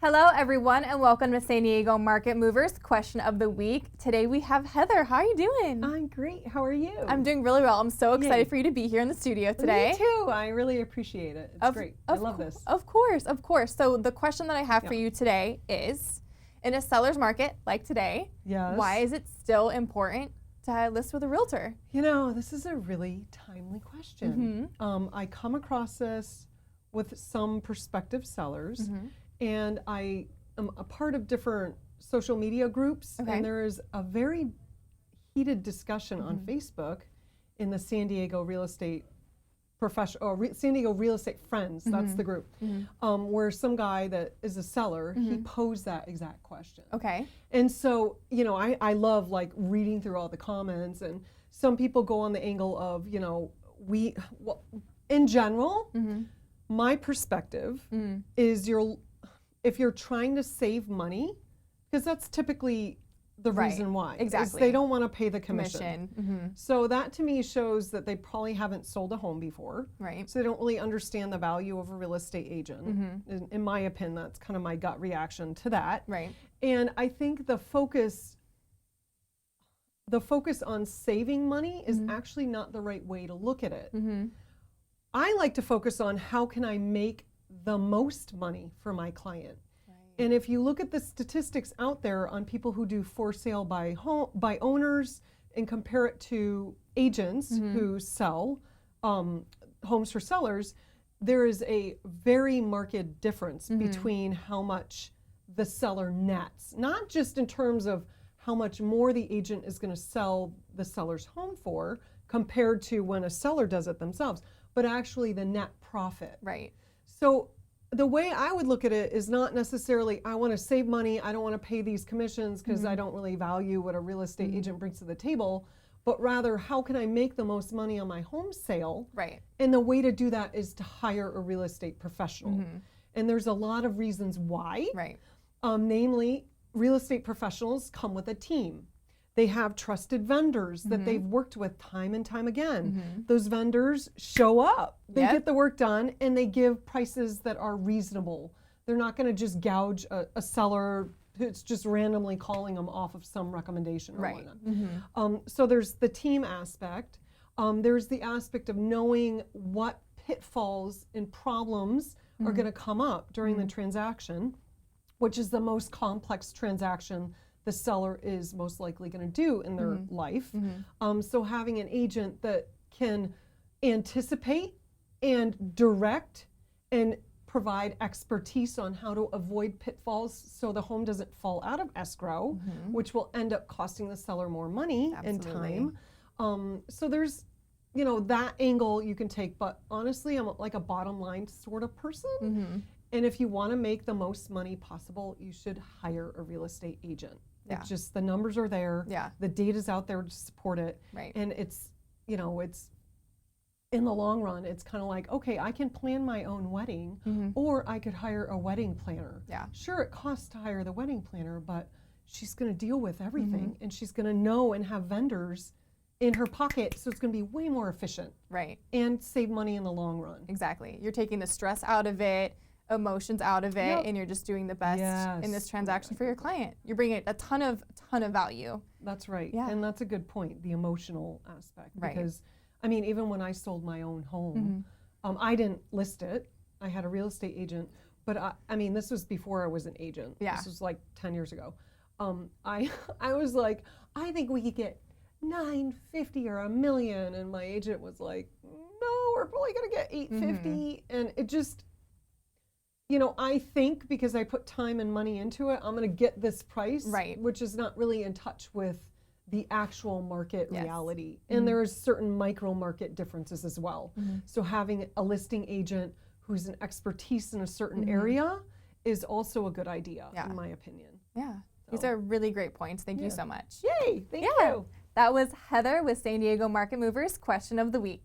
Hello, everyone, and welcome to San Diego Market Movers Question of the Week. Today we have Heather. How are you doing? I'm great. How are you? I'm doing really well. I'm so excited for you to be here in the studio today. Me too. I really appreciate it. It's great. I love this. Of course. So the question that I have for you today is, in a seller's market like today, why is it still important to list with a realtor? You know, this is a really timely question. I come across this with some prospective sellers. And I am a part of different social media groups, and there is a very heated discussion on Facebook in the San Diego Real Estate San Diego Real Estate Friends, that's the group, where some guy that is a seller, he posed that exact question. And so, you know, I love like reading through all the comments, and some people go on the angle of, you know, in general, my perspective is if you're trying to save money, because that's typically the reason why. Is they don't want to pay the commission. So that to me shows that they probably haven't sold a home before. So they don't really understand the value of a real estate agent. In my opinion, that's kind of my gut reaction to that. And I think the focus on saving money is actually not the right way to look at it. I like to focus on how can I make the most money for my client. And if you look at the statistics out there on people who do for sale by owners and compare it to agents who sell homes for sellers, there is a very marked difference between how much the seller nets, not just in terms of how much more the agent is going to sell the seller's home for compared to when a seller does it themselves, but actually the net profit. So the way I would look at it is not necessarily, I want to save money, I don't want to pay these commissions because I don't really value what a real estate agent brings to the table, but rather how can I make the most money on my home sale? And the way to do that is to hire a real estate professional. And there's a lot of reasons why. Namely, real estate professionals come with a team. They have trusted vendors that they've worked with time and time again. Those vendors show up, they get the work done, and they give prices that are reasonable. They're not going to just gouge a seller who's just randomly calling them off of some recommendation or whatnot. So there's the team aspect. There's the aspect of knowing what pitfalls and problems are going to come up during the transaction, which is the most complex transaction the seller is most likely going to do in their life. So having an agent that can anticipate and direct and provide expertise on how to avoid pitfalls so the home doesn't fall out of escrow, which will end up costing the seller more money and time. So there's, you know, that angle you can take, but honestly, I'm like a bottom line sort of person. And if you want to make the most money possible, you should hire a real estate agent. It's just the numbers are there. The data's out there to support it. And it's, you know, it's in the long run, it's kind of like, okay, I can plan my own wedding or I could hire a wedding planner. Sure, it costs to hire the wedding planner, but she's going to deal with everything and she's going to know and have vendors in her pocket, so it's going to be way more efficient. And save money in the long run. You're taking the stress out of it, emotions out of it, and you're just doing the best in this transaction for your client. You're bringing a ton of value. That's right. And that's a good point, the emotional aspect. Because, I mean, even when I sold my own home, I didn't list it. I had a real estate agent, but I mean, this was before I was an agent. This was like 10 years ago. I was like, I think we could get $950 or $1 million, and my agent was like, no, we're probably gonna get $850, and it just, you know, I think because I put time and money into it, I'm going to get this price, which is not really in touch with the actual market reality. And there is certain micro market differences as well. So having a listing agent who's an expertise in a certain area is also a good idea, in my opinion. These are really great points. Thank you so much. Yay, thank you. That was Heather with San Diego Market Movers Question of the Week.